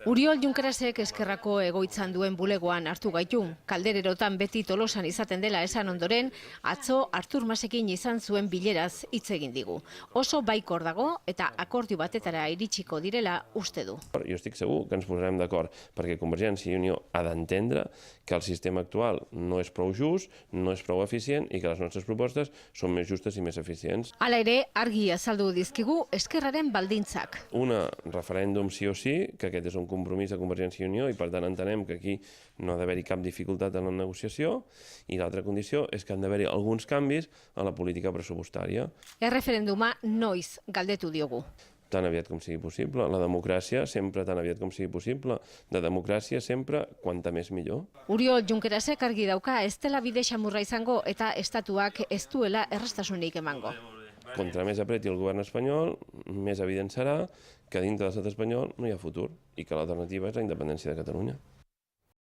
Uriol Junquerasek Eskerrako egoitzan duen bulegoan hartu gaitu. Kaldererotan beti Tolosan izaten dela esan ondoren, atzo Artur Masekin izan zuen bileraz hitz egin digu. Oso baikor dago eta akordio batetara iritsiko direla uste du. Jo estic segur que ens posarem d'acord perquè Convergència i Unió ha d'entendre que el sistema actual no és prou just, no és prou eficient i que les nostres propostes són més justes i més eficients. Hala ere, argi azaldu dizkigu Eskerraren baldintzak. Una, referèndum sí o sí, que aquest és un compromís de Convergència i Unió i per tant entenem que aquí no ha d'haver-hi cap dificultat en la negociació, i l'altra condició és que han d'haver-hi alguns canvis a la política pressupostària. Erreferenduma noiz galdetu diogu. Tan aviat com sigui possible. La democràcia sempre tan aviat com sigui possible. De democràcia sempre quanta més millor. Uriol Junquerasek argi dauka ez dela bide xamurra izango eta estatuak ez duela erraztasunik emango. Contra més apreti el govern espanyol, més evident serà que dintre de l'estat espanyol no hi ha futur i que l'alternativa és la independència de Catalunya.